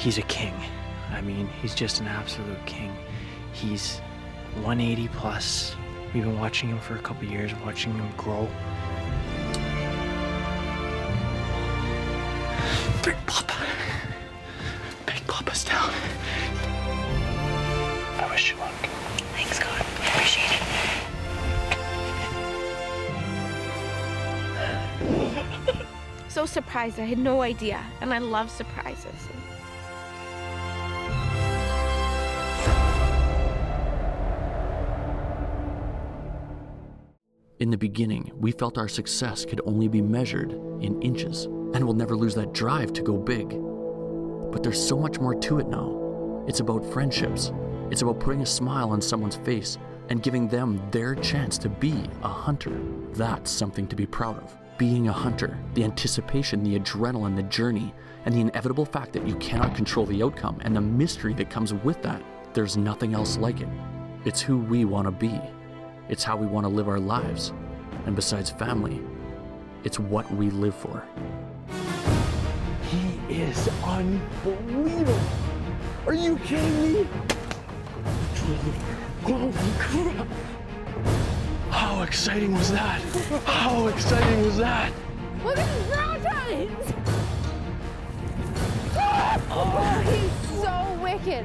he's a king. I mean, he's just an absolute king. He's 180 plus. We've been watching him for a couple years, watching him grow. Big Papa. Big Papa's down. I wish you luck. Thanks, God. I appreciate it. So surprised. I had no idea. And I love surprises. In the beginning, we felt our success could only be measured in inches, and we'll never lose that drive to go big. But there's so much more to it now. It's about friendships. It's about putting a smile on someone's face and giving them their chance to be a hunter. That's something to be proud of. Being a hunter, the anticipation, the adrenaline, the journey, and the inevitable fact that you cannot control the outcome and the mystery that comes with that. There's nothing else like it. It's who we want to be. It's how we want to live our lives. And besides family, it's what we live for. He is unbelievable. Are you kidding me? Holy crap. How exciting was that? How exciting was that? Look at his brow tines! Oh, he's so wicked.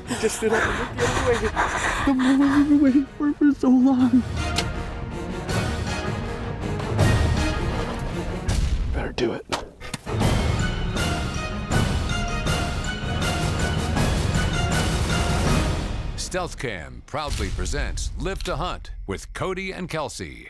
He just stood up and looked the other way. The moment we've been waiting for so long. Better do it. Stealth Cam proudly presents Live to Hunt with Cody and Kelsy.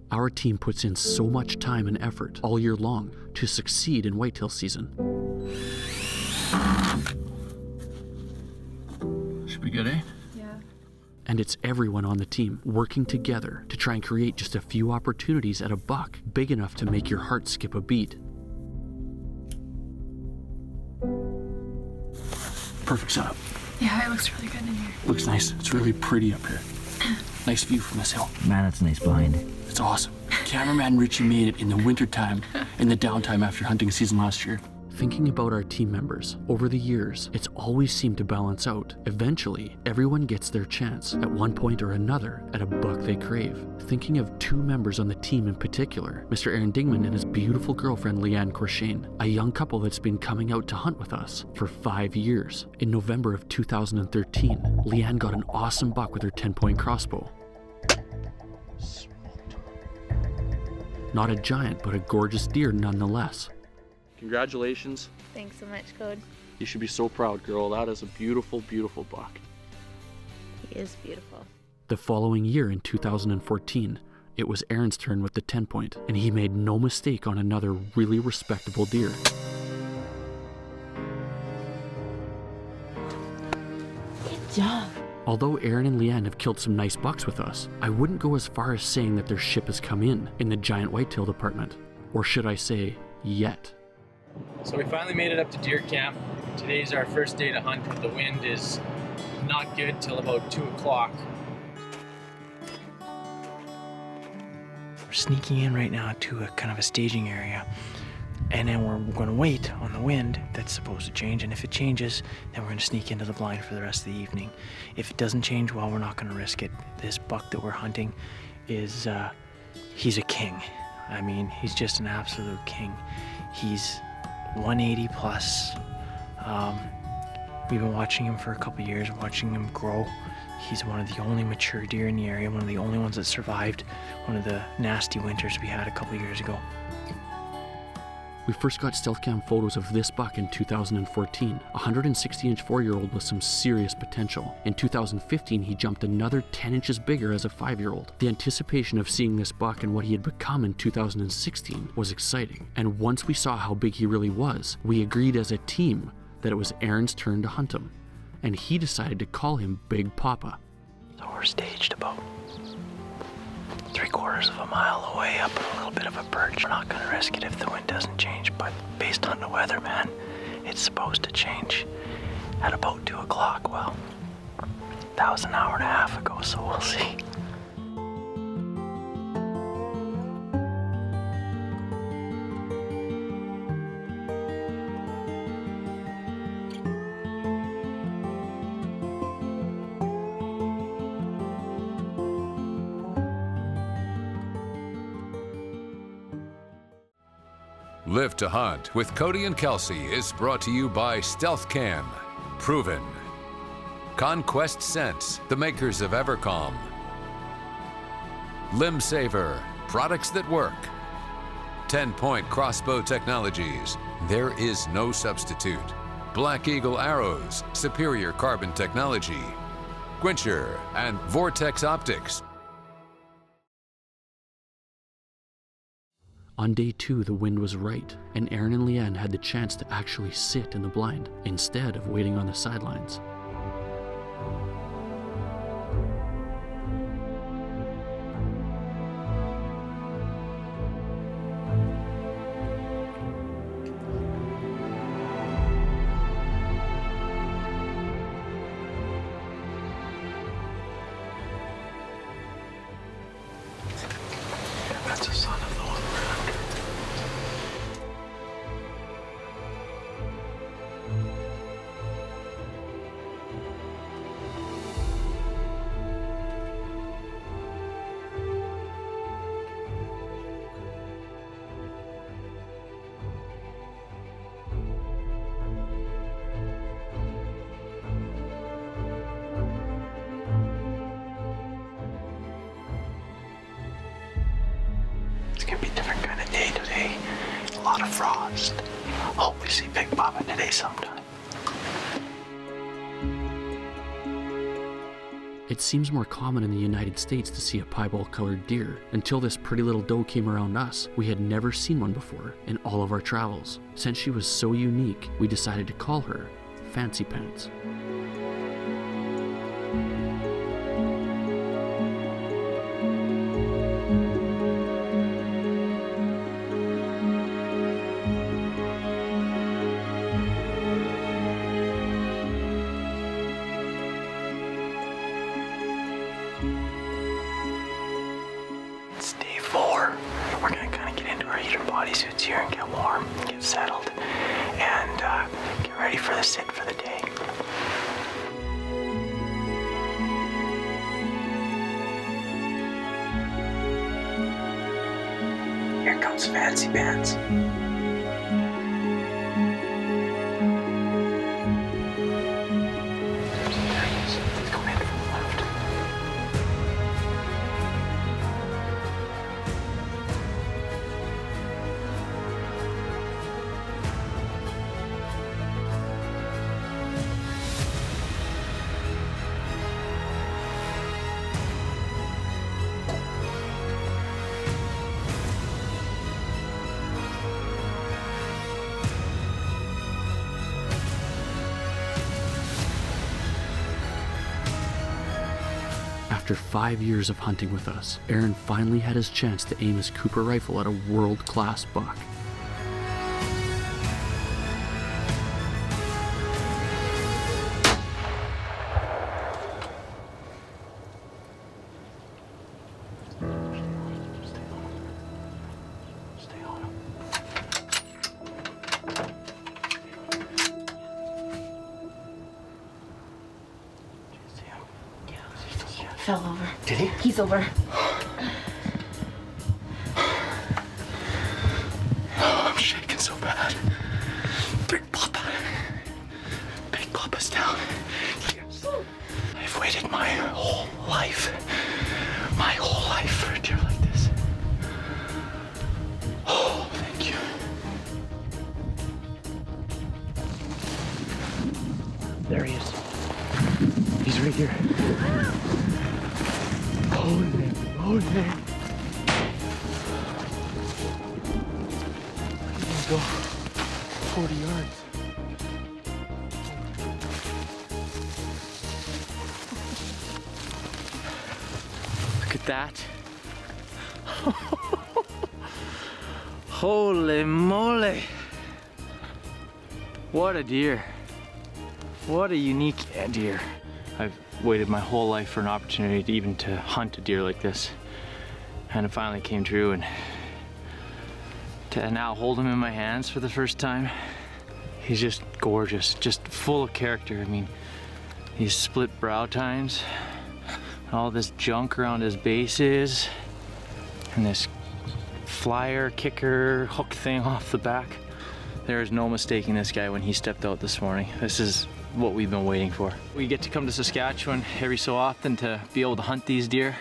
Our team puts in so much time and effort all year long to succeed in whitetail season. Should be good, eh? Yeah. And it's everyone on the team working together to try and create just a few opportunities at a buck big enough to make your heart skip a beat. Perfect setup. Yeah, it looks really good in here. Looks nice. It's really pretty up here. Nice view from this hill. Man, that's a nice blind. It's awesome. Cameraman Richie made it in the wintertime, in the downtime after hunting season last year. Thinking about our team members, over the years, it's always seemed to balance out. Eventually, everyone gets their chance, at one point or another, at a buck they crave. Thinking of two members on the team in particular, Mr. Aaron Dingman and his beautiful girlfriend Liane Corshane, a young couple that's been coming out to hunt with us for 5 years. In November of 2013, Liane got an awesome buck with her 10-point crossbow. Not a giant, but a gorgeous deer nonetheless. Congratulations. Thanks so much, Code. You should be so proud, girl. That is a beautiful, beautiful buck. He is beautiful. The following year, in 2014, it was Aaron's turn with the 10-point, and he made no mistake on another really respectable deer. Good job. Although Aaron and Liane have killed some nice bucks with us, I wouldn't go as far as saying that their ship has come in the giant whitetail department. Or should I say, yet. So we finally made it up to deer camp. Today's our first day to hunt. The wind is not good till about 2 o'clock. We're sneaking in right now to a kind of a staging area. And then we're going to wait on the wind that's supposed to change. And if it changes, then we're going to sneak into the blind for the rest of the evening. If it doesn't change, well, we're not going to risk it. This buck that we're hunting is, he's a king. I mean, he's just an absolute king. He's 180 plus. We've been watching him for a couple years, watching him grow. He's one of the only mature deer in the area, one of the only ones that survived one of the nasty winters we had a couple years ago. We first got stealth cam photos of this buck in 2014, a 160-inch 4-year-old with some serious potential. In 2015, he jumped another 10 inches bigger as a 5-year-old. The anticipation of seeing this buck and what he had become in 2016 was exciting. And once we saw how big he really was, we agreed as a team that it was Aaron's turn to hunt him. And he decided to call him Big Papa. So we're staged about 3/4 of a mile away up a little bit of a perch. We're not going to risk it if the wind doesn't change, but based on the weather, man, it's supposed to change at about 2 o'clock. Well, that was an hour and a half ago, so we'll see. Live to Hunt with Cody and Kelsy is brought to you by Stealth Cam, Proven, Conquest Sense, the makers of Evercalm, Limb Saver, products that work, 10-Point Crossbow Technologies, there is no substitute, Black Eagle Arrows, superior carbon technology, Quencher, and Vortex Optics. On day 2, the wind was right, and Aaron and Liane had the chance to actually sit in the blind instead of waiting on the sidelines. That's a son of the one we're after. It's gonna be a different kind of day today. A lot of frost. Hope we see Big Papa today sometime. It seems more common in the United States to see a piebald-colored deer. Until this pretty little doe came around us, we had never seen one before in all of our travels. Since she was so unique, we decided to call her Fancy Pants. It's day 4. We're gonna kind of get into our heater bodysuits here and get warm, get settled, and get ready for the sit for the day. Here comes Fancy Pants. Let's go in from the left. After 5 years of hunting with us, Aaron finally had his chance to aim his Cooper rifle at a world-class buck. Stay on him. Did you see him? Fell over. Did he? He's over. Oh, I'm shaking so bad. Big Papa. Big Papa's down. Yes. I've waited my whole life for a deer like this. Oh, thank you. There he is. He's right here. Hold him. There you go. 40 yards. Look at that. Holy moly. What a deer. What a unique deer. I've waited my whole life for an opportunity to even to hunt a deer like this. And it finally came true, and to now hold him in my hands for the first time, he's just gorgeous, just full of character. I mean, these split brow tines, all this junk around his bases, and this flyer, kicker, hook thing off the back. There is no mistaking this guy when he stepped out this morning. This is what we've been waiting for. We get to come to Saskatchewan every so often to be able to hunt these deer,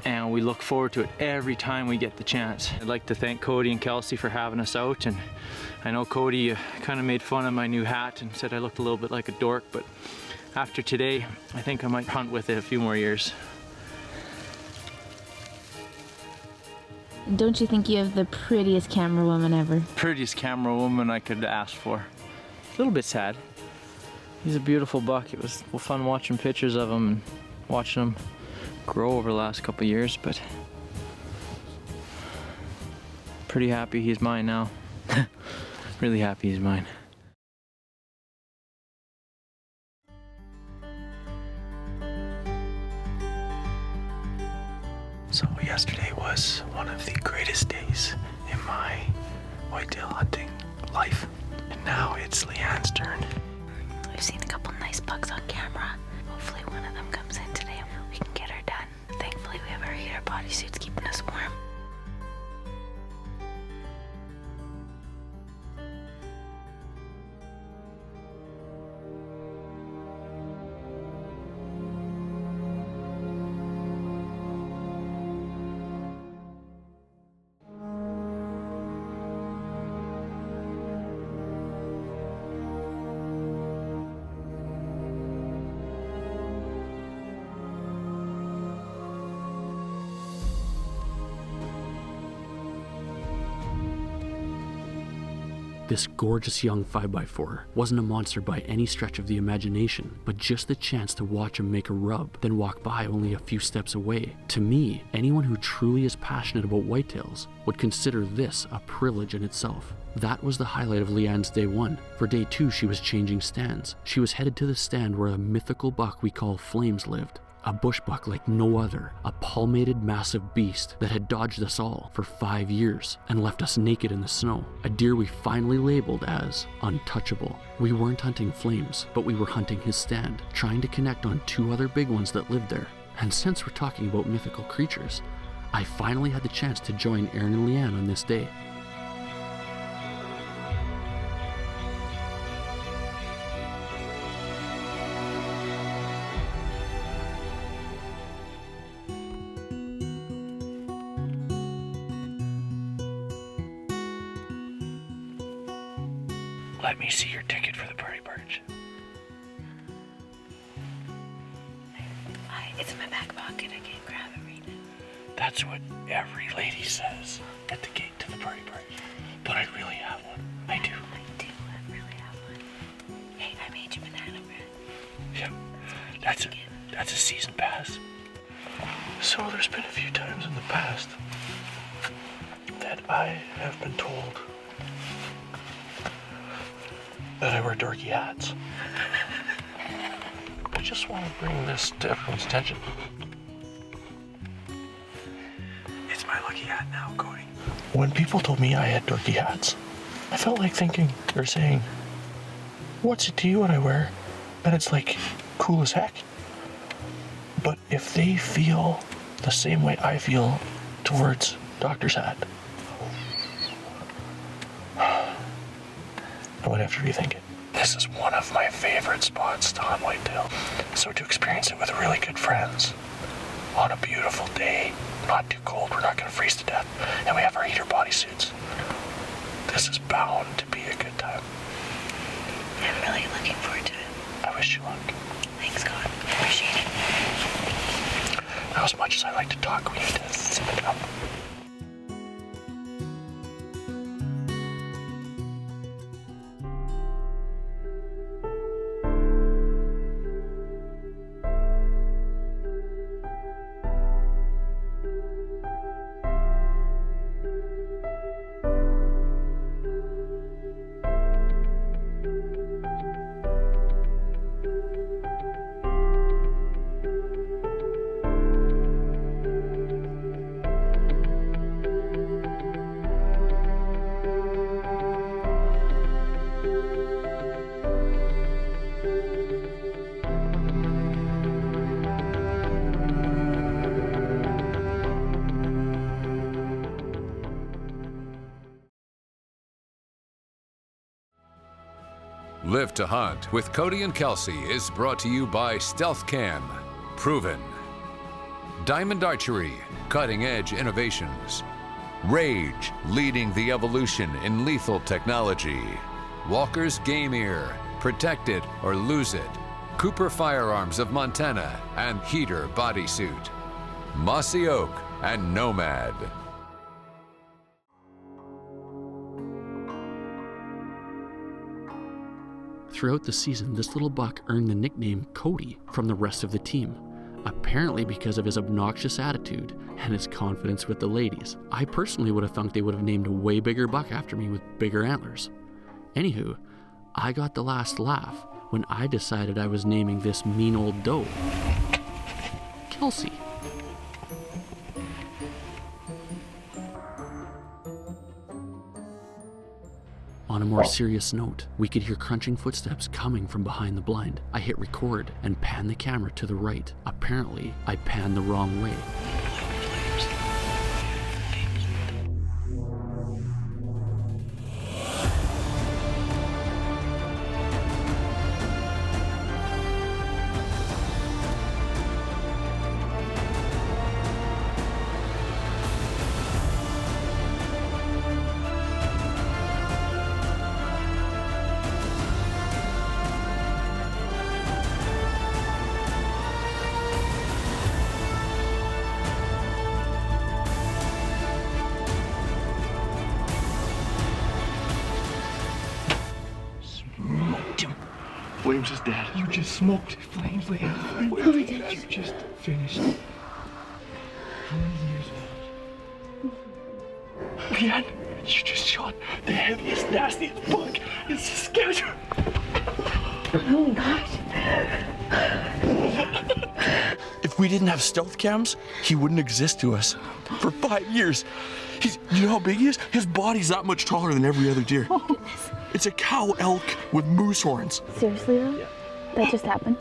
and we look forward to it every time we get the chance. I'd like to thank Cody and Kelsy for having us out, and I know Cody kind of made fun of my new hat and said I looked a little bit like a dork, but after today, I think I might hunt with it a few more years. Don't you think you have the prettiest camera woman ever? Prettiest camera woman I could ask for. A little bit sad. He's a beautiful buck. It was fun watching pictures of him and watching him grow over the last couple of years, but pretty happy he's mine now. Really happy he's mine. So yesterday was one of the greatest days in my whitetail hunting life. And now it's Liane's turn. We've seen a couple nice bucks on camera. Hopefully one of them comes in today and we can get her done. Thankfully we have our heater bodysuits keeping us warm. This gorgeous young 5x4 wasn't a monster by any stretch of the imagination, but just the chance to watch him make a rub, then walk by only a few steps away. To me, anyone who truly is passionate about whitetails would consider this a privilege in itself. That was the highlight of Liane's day one. For day two, she was changing stands. She was headed to the stand where a mythical buck we call Flames lived. A bush buck like no other, a palmated massive beast that had dodged us all for 5 years and left us naked in the snow. A deer we finally labeled as untouchable. We weren't hunting Flames, but we were hunting his stand, trying to connect on 2 other big ones that lived there. And since we're talking about mythical creatures, I finally had the chance to join Aaron and Liane on this day. Let me see your ticket for the Prairie Birch. It's in my back pocket. I can't grab it right now. That's what every lady says at the gate to the Prairie Birch. But I really have one. I do. I really have one. Hey, I made you banana bread. Yeah, that's a season pass. So there's been a few times in the past that I have been told that I wear dorky hats. I just want to bring this to everyone's attention. It's my lucky hat now, Cody. When people told me I had dorky hats, I felt like thinking or saying, what's it to you what I wear? And it's like, cool as heck. But if they feel the same way I feel towards Doctor's hat, I would have to rethink it. This is one of my favorite spots to hunt whitetail. So to experience it with really good friends on a beautiful day, not too cold, we're not going to freeze to death, and we have our heater bodysuits. This is bound to be a good time. I'm really looking forward to it. I wish you luck. Thanks, God. Appreciate it. Now, as much as I like to talk, we need to zip it up. Live to Hunt with Cody and Kelsy is brought to you by Stealth Cam, proven. Diamond Archery, cutting-edge innovations. Rage, leading the evolution in lethal technology. Walker's Game Ear, protect it or lose it. Cooper Firearms of Montana and Heater Bodysuit. Mossy Oak and Nomad. Throughout the season, this little buck earned the nickname Cody from the rest of the team, apparently because of his obnoxious attitude and his confidence with the ladies. I personally would have thought they would have named a way bigger buck after me with bigger antlers. Anywho, I got the last laugh when I decided I was naming this mean old doe Kelsy. On a more serious note, we could hear crunching footsteps coming from behind the blind. I hit record and panned the camera to the right. Apparently, I panned the wrong way. Flames is dead. You just smoked Flames, Liane. What did you just finished? How many years old? Liane, you just shot the heaviest, nastiest bug in Saskatchewan. Oh gosh. If we didn't have stealth cams, he wouldn't exist to us. For 5 years. You know how big he is? His body's that much taller than every other deer. Oh goodness. It's a cow elk with moose horns. Seriously though? Yeah. That just happened?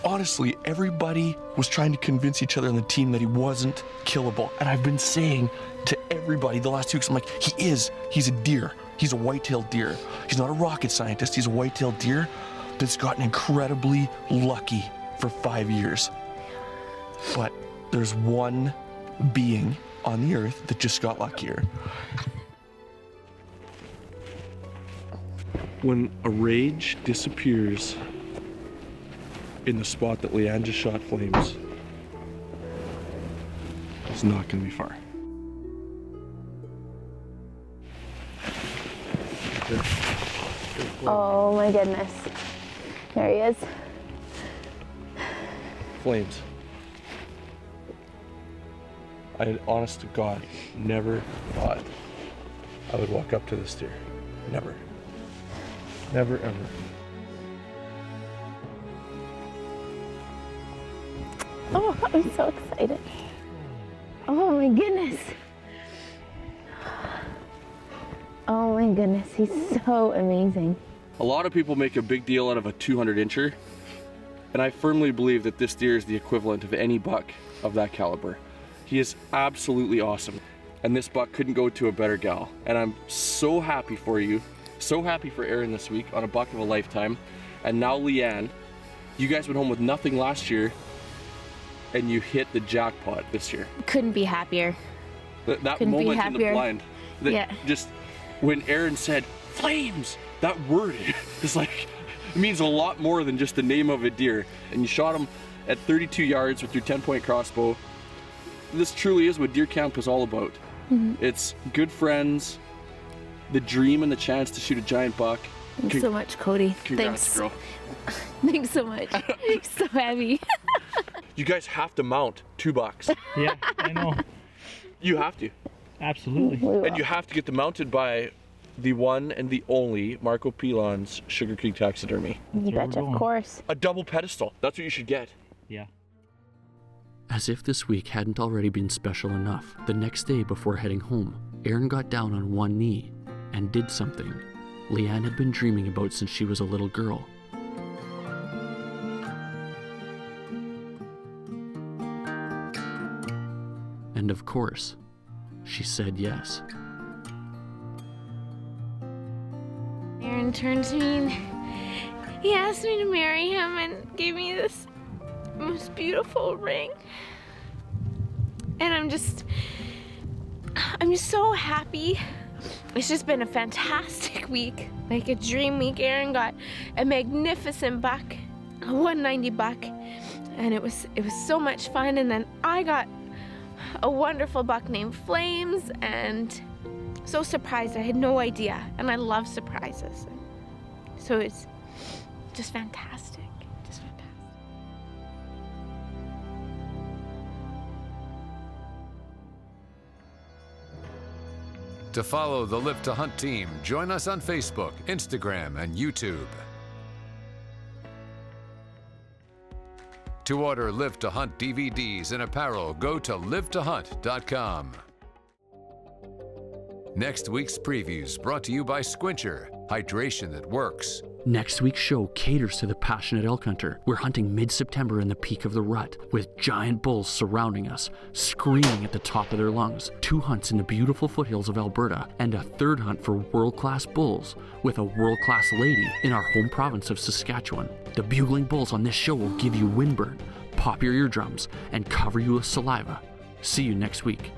Honestly, everybody was trying to convince each other on the team that he wasn't killable. And I've been saying to everybody the last 2 weeks, I'm like, he is. He's a deer. He's a white-tailed deer. He's not a rocket scientist. He's a white-tailed deer that's gotten incredibly lucky for 5 years. But there's one being on the earth that just got luckier. When a rage disappears in the spot that Liane just shot Flames, it's not going to be far. Oh my goodness. There he is. Flames. I, honest to God, never thought I would walk up to this deer. Never. Never, ever. Oh, I'm so excited. Oh my goodness. Oh my goodness, he's so amazing. A lot of people make a big deal out of a 200-incher, and I firmly believe that this deer is the equivalent of any buck of that caliber. He is absolutely awesome, and this buck couldn't go to a better gal. And I'm so happy for you, so happy for Aaron this week on a buck of a lifetime. And now Liane, you guys went home with nothing last year, and you hit the jackpot this year. Couldn't be happier. That Couldn't be moment in the happier. blind, that Yeah. just when Aaron said Flames, that word is like, it means a lot more than just the name of a deer. And you shot him at 32 yards with your 10-point crossbow. This truly is what deer camp is all about. Mm-hmm. It's good friends, the dream and the chance to shoot a giant buck. Thanks so much, Cody. Congrats, Thanks. girl. Thanks so much. So heavy. You guys have to mount 2 bucks. Yeah, I know. You have to. Absolutely. We will. And you have to get them mounted by the one and the only Marco Pilon's Sugar Creek Taxidermy. You where betcha, we're of going. course. A double pedestal. That's what you should get. Yeah. As if this week hadn't already been special enough, the next day before heading home, Aaron got down on one knee and did something Liane had been dreaming about since she was a little girl. And of course, she said yes. Aaron turned to me and he asked me to marry him and gave me this most beautiful ring. And I'm just so happy. It's just been a fantastic week, like a dream week. Aaron got a magnificent buck, a 190 buck, and it was so much fun. And then I got a wonderful buck named Flames, and so surprised. I had no idea, and I love surprises. So it's just fantastic. Just fantastic. To follow the Live to Hunt team, join us on Facebook, Instagram, and YouTube. To order Live to Hunt DVDs and apparel, go to livetohunt.com. Next week's previews brought to you by Squincher, hydration that works. Next week's show caters to the passionate elk hunter. We're hunting mid-September in the peak of the rut, with giant bulls surrounding us, screaming at the top of their lungs. 2 hunts in the beautiful foothills of Alberta, and a 3rd hunt for world-class bulls, with a world-class lady in our home province of Saskatchewan. The bugling bulls on this show will give you windburn, pop your eardrums, and cover you with saliva. See you next week.